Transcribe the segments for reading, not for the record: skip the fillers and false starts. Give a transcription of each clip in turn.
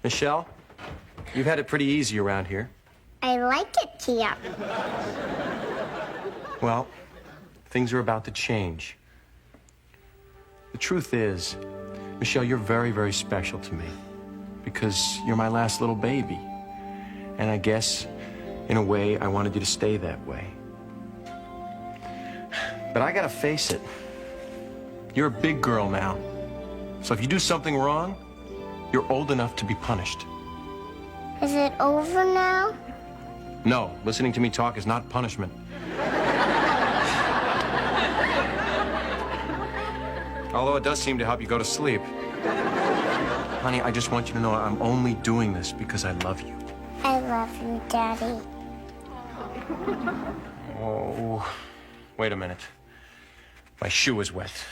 Michelle, you've had it pretty easy around here. I like it here. Well, things are about to change. The truth is, Michelle, you're very, very special to me because you're my last little baby. And I guess, in a way, I wanted you to stay that way. But I gotta face it, you're a big girl now. So if you do something wrong, you're old enough to be punished. Is it over now? No, listening to me talk is not punishment. Although it does seem to help you go to sleep. Honey, I just want you to know I'm only doing this because I love you. I love you, Daddy. Oh, wait a minute. My shoe is wet.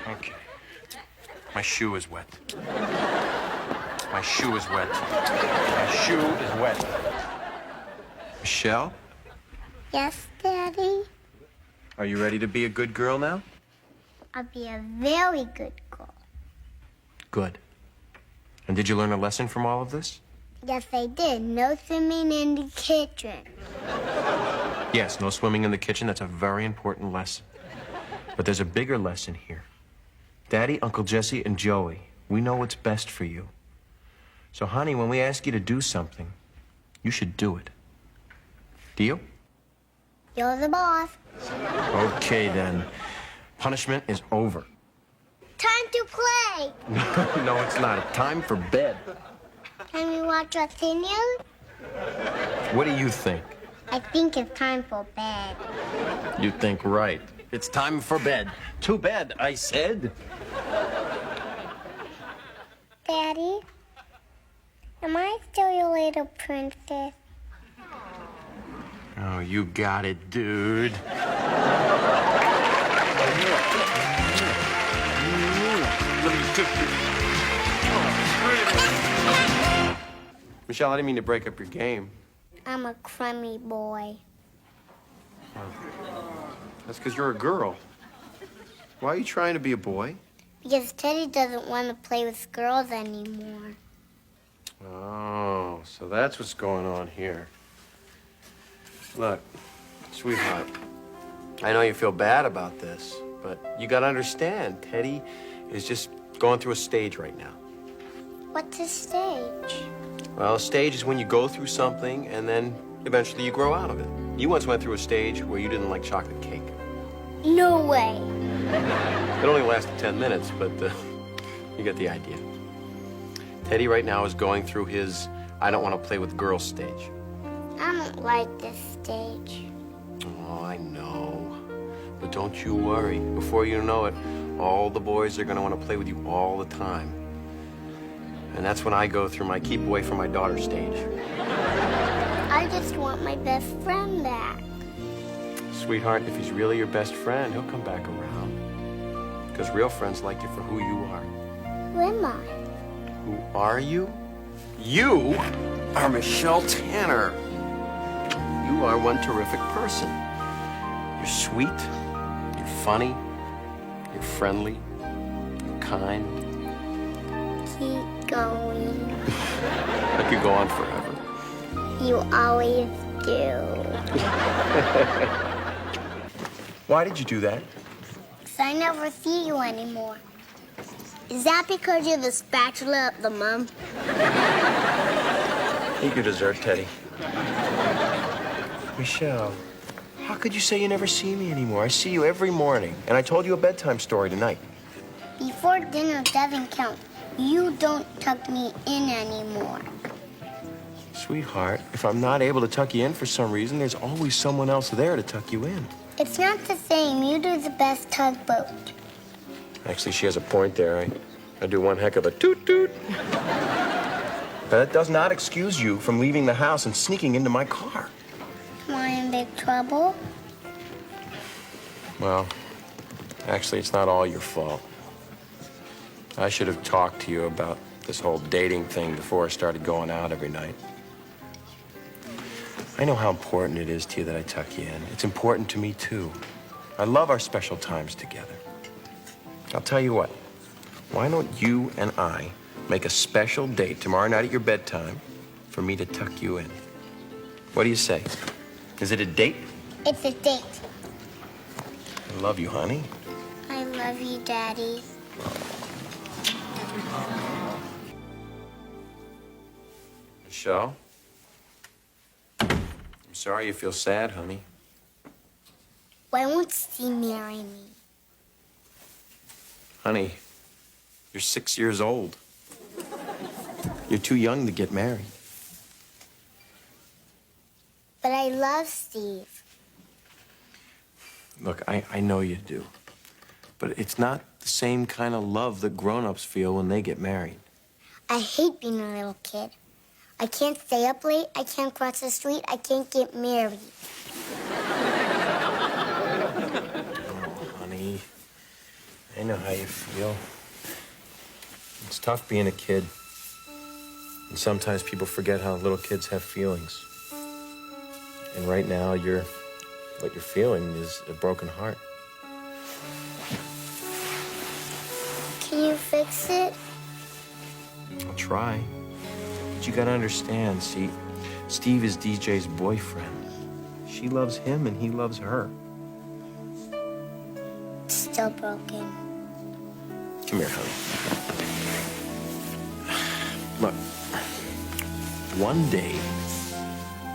Okay. My shoe is wet. My shoe is wet. My shoe is wet. Michelle, Yes, Daddy? are you ready to be a good girl now? I'll be a very good girl. Good. And did you learn a lesson from all of this? Yes, I did. No swimming in the kitchen. Yes, no swimming in the kitchen. That's a very important lesson. But there's a bigger lesson here. Daddy, Uncle Jesse, and Joey, we know what's best for you. So, honey, when we ask you to do something, you should do it. Deal? You're the boss. Okay, then. Punishment is over. Time to play. No, it's not. It's time for bed. Can we watch a news? What do you think? I think it's time for bed. You think right. It's time for bed. To bed, I said. Daddy, am I still your little princess? Oh, you got it, dude. Michelle, I didn't mean to break up your game. I'm a crummy boy. That's because you're a girl. Why are you trying to be a boy? Because Teddy doesn't want to play with girls anymore. Oh, so that's what's going on here. Look, sweetheart, I know you feel bad about this, but you gotta understand, Teddy is just going through a stage right now. What's a stage? Well, a stage is when you go through something and then eventually you grow out of it. You once went through a stage where you didn't like chocolate cake. No way. It only lasted 10 minutes, but you get the idea. Teddy right now is going through his I don't want to play with girls stage. I don't like this stage. Oh, I know. But don't you worry. Before you know it, all the boys are going to want to play with you all the time. And that's when I go through my keep away from my daughter stage. I just want my best friend back. Sweetheart, if he's really your best friend, he'll come back around. Because real friends like you for who you are. Who am I? Who are you? You are Michelle Tanner. You are one terrific person. You're sweet, you're funny, you're friendly, you're kind. Keep going. I could go on forever. You always do. Why did you do that? 'Cause I never see you anymore. Is that because you're the spatula of the month? Eat your dessert, Teddy. Michelle, how could you say you never see me anymore? I see you every morning, and I told you a bedtime story tonight. Before dinner doesn't count. You don't tuck me in anymore. Sweetheart, if I'm not able to tuck you in for some reason, there's always someone else there to tuck you in. It's not the same. You do the best tugboat. Actually, she has a point there. I do one heck of a toot-toot. But that does not excuse you from leaving the house and sneaking into my car. Am I in big trouble? Well, actually, it's not all your fault. I should have talked to you about this whole dating thing before I started going out every night. I know how important it is to you that I tuck you in. It's important to me, too. I love our special times together. I'll tell you what. Why don't you and I make a special date tomorrow night at your bedtime for me to tuck you in. What do you say? Is it a date? It's a date. I love you, honey. I love you, Daddy. Michelle? I'm sorry you feel sad, honey. Why won't Steve marry me? Honey, you're 6 years old. You're too young to get married. But I love Steve. Look, I know you do. But it's not the same kind of love that grown-ups feel when they get married. I hate being a little kid. I can't stay up late. I can't cross the street. I can't get married. Oh, honey. I know how you feel. It's tough being a kid. And sometimes people forget how little kids have feelings. And right now, what you're feeling is a broken heart. Can you fix it? I'll try. But you gotta understand, see, Steve is DJ's boyfriend. She loves him and he loves her. It's still broken. Come here, honey. Look, one day,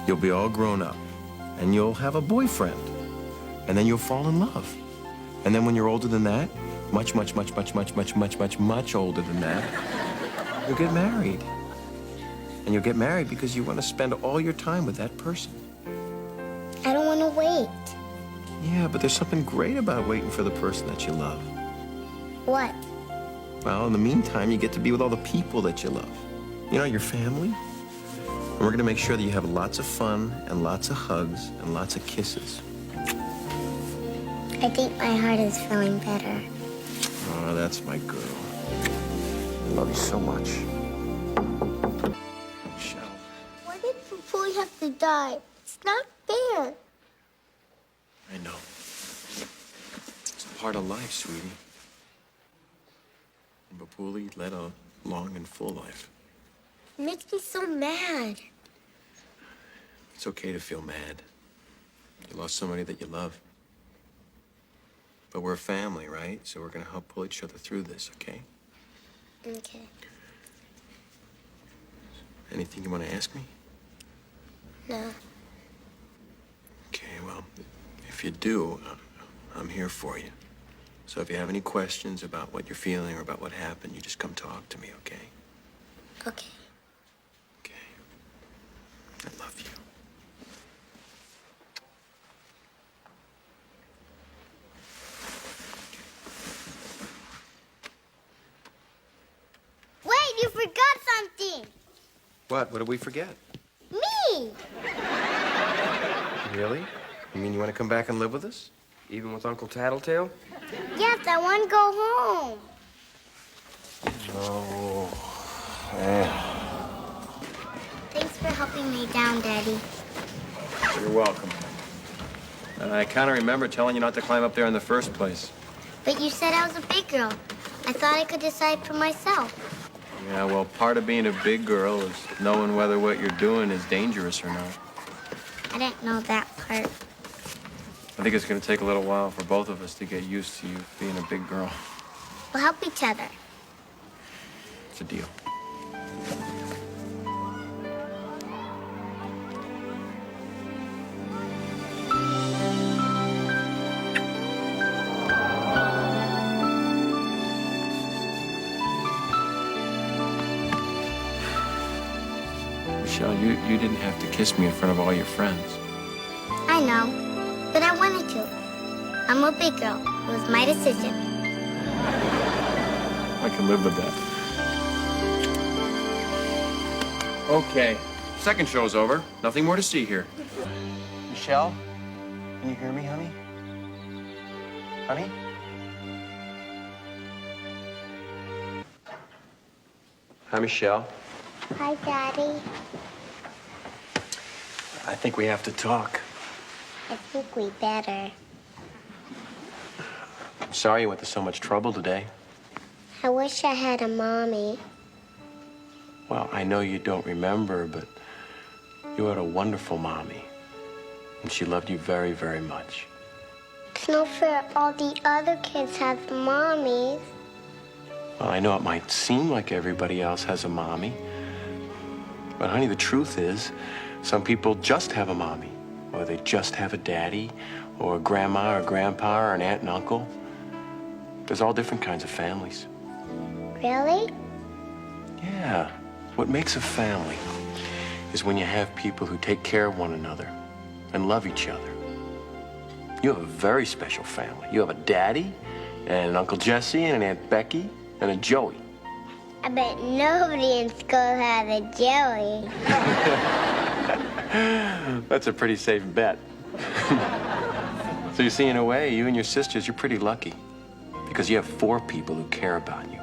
you'll be all grown up, and you'll have a boyfriend, and then you'll fall in love. And then when you're older than that, much older than that, you'll get married. And you'll get married because you want to spend all your time with that person. I don't want to wait. Yeah, but there's something great about waiting for the person that you love. What? Well, in the meantime, you get to be with all the people that you love. You know, your family. And we're gonna make sure that you have lots of fun and lots of hugs and lots of kisses. I think my heart is feeling better. Oh, that's my girl. I love you so much. Michelle. Why did Pooey have to die? It's not fair. I know. It's a part of life, sweetie. But Poolie led a long and full life. It makes me so mad. It's okay to feel mad. You lost somebody that you love. But we're a family, right? So we're gonna help pull each other through this, okay? Okay. Anything you want to ask me? No. Okay, well, if you do, I'm here for you. So if you have any questions about what you're feeling or about what happened, you just come talk to me, okay? Okay. Okay. I love you. Wait, you forgot something. What? What did we forget? Me. Really? You mean you want to come back and live with us? Even with Uncle Tattletale? Yes, I want to go home. Oh. Thanks for helping me down, Daddy. You're welcome. I kind of remember telling you not to climb up there in the first place. But you said I was a big girl. I thought I could decide for myself. Yeah, well, part of being a big girl is knowing whether what you're doing is dangerous or not. I didn't know that part. I think it's going to take a little while for both of us to get used to you being a big girl. We'll help each other. It's a deal. Michelle, you didn't have to kiss me in front of all your friends. I know, but I wanted to. I'm a big girl. It was my decision. I can live with that. Okay, second show's over. Nothing more to see here. Michelle, can you hear me, honey? Honey? Hi, Michelle. Hi, Daddy. I think we have to talk. I think we better. I'm sorry you went to so much trouble today. I wish I had a mommy. Well, I know you don't remember, but you had a wonderful mommy. And she loved you very, very much. It's no fair. All the other kids have mommies. Well, I know it might seem like everybody else has a mommy. But, honey, the truth is, some people just have a mommy. Or they just have a daddy, or a grandma or grandpa, or an aunt and uncle. There's all different kinds of families. Really? Yeah. What makes a family is when you have people who take care of one another and love each other. You have a very special family. You have a daddy, and an Uncle Jesse, and an Aunt Becky, and a Joey. I bet nobody in school has a Joey. That's a pretty safe bet. So you see, in a way, you and your sisters, you're pretty lucky. Because you have 4 people who care about you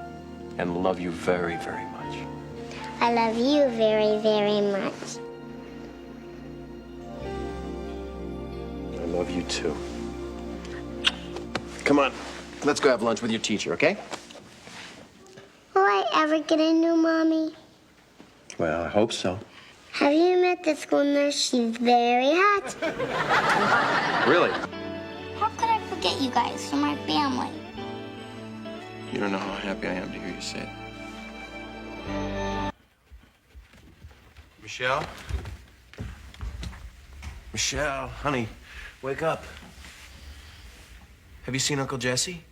and love you very, very much. I love you very, very much. I love you too. Come on, let's go have lunch with your teacher, okay? Will I ever get a new mommy? Well, I hope so. Have you met the school nurse? She's very hot. Really? How could I forget you guys? You're my family. You don't know how happy I am to hear you say it. Michelle? Michelle, honey, wake up. Have you seen Uncle Jesse?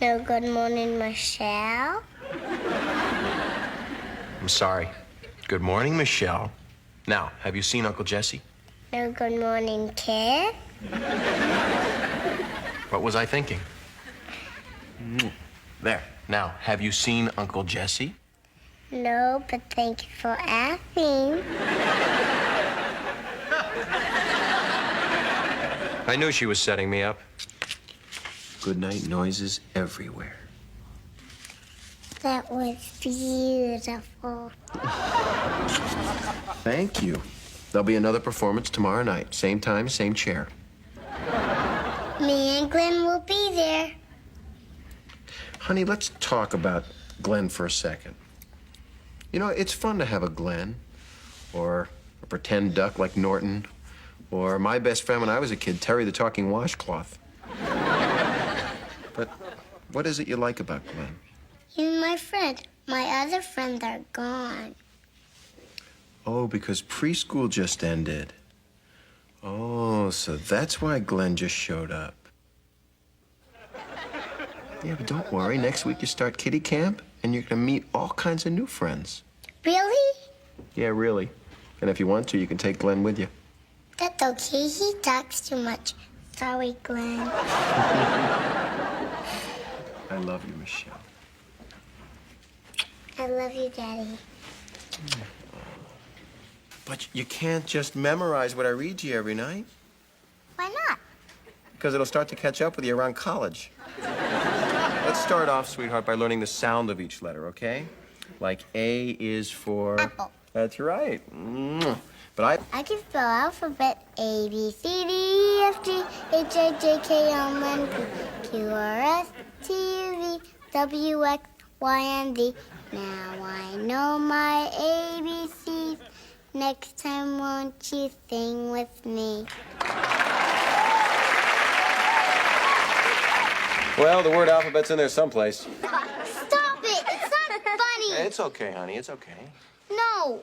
No, good morning, Michelle. I'm sorry. Good morning, Michelle. Now, have you seen Uncle Jesse? No, good morning, kid. What was I thinking? There. Now, have you seen Uncle Jesse? No, but thank you for asking. I knew she was setting me up. Good night noises everywhere. That was beautiful. Thank you. There'll be another performance tomorrow night. Same time, same chair. Me and Glenn will be there. Honey, let's talk about Glenn for a second. You know, it's fun to have a Glenn, or a pretend duck like Norton, or my best friend when I was a kid, Terry the Talking Washcloth. But what is it you like about Glenn? He's my friend. My other friends are gone. Oh, because preschool just ended. Oh, so that's why Glenn just showed up. Yeah, but don't worry. Next week you start kitty camp, and you're gonna meet all kinds of new friends. Really? Yeah, really. And if you want to, you can take Glenn with you. That's okay. He talks too much. Sorry, Glenn. I love you, Michelle. I love you, Daddy. But you can't just memorize what I read to you every night. Why not? Because it'll start to catch up with you around college. Let's start off, sweetheart, by learning the sound of each letter, okay? Like A is for... Apple. That's right. But I can spell alphabet A, B, C, D, E, F, G, H, I, J, K, L, M, N, P, Q, R, S, T, U, V, W, X, Y, and Z. Now I know my ABCs. Next time, won't you sing with me? Well, the word alphabet's in there someplace. Stop it! It's not funny! It's okay, honey. It's okay. No!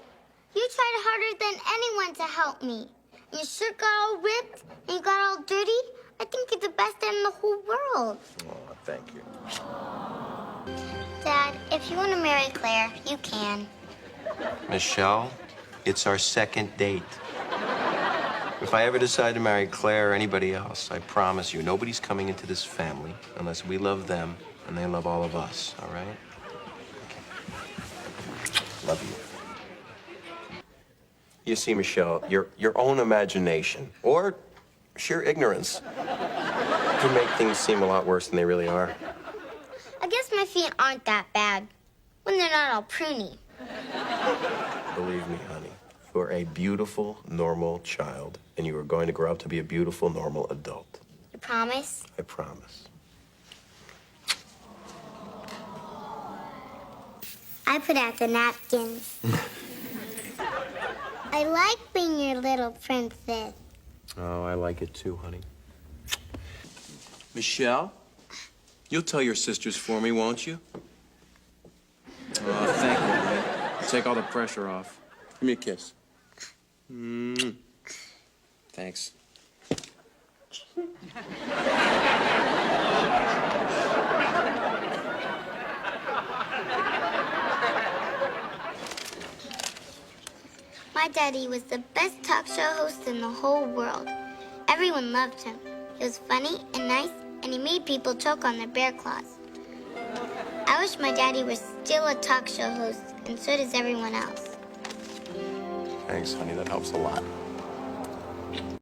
You tried harder than anyone to help me. Your shirt got all ripped and you got all dirty. I think you're the best in the whole world. Oh, thank you. Dad, if you want to marry Claire, you can. Michelle, it's our second date. If I ever decide to marry Claire or anybody else, I promise you, nobody's coming into this family unless we love them and they love all of us, all right? Okay. Love you. You see, Michelle, your own imagination or sheer ignorance can make things seem a lot worse than they really are. I guess my feet aren't that bad when they're not all pruny. Believe me, honey, you're a beautiful, normal child, and you are going to grow up to be a beautiful, normal adult. You promise? I promise. I put out the napkins. I like being your little princess. Oh, I like it too, honey. Michelle, you'll tell your sisters for me, won't you? Oh, thank you, honey. Take all the pressure off. Give me a kiss. Thanks. My daddy was the best talk show host in the whole world. Everyone loved him. He was funny and nice, and he made people choke on their bear claws. I wish my daddy was still a talk show host, and so does everyone else. Thanks, honey. That helps a lot.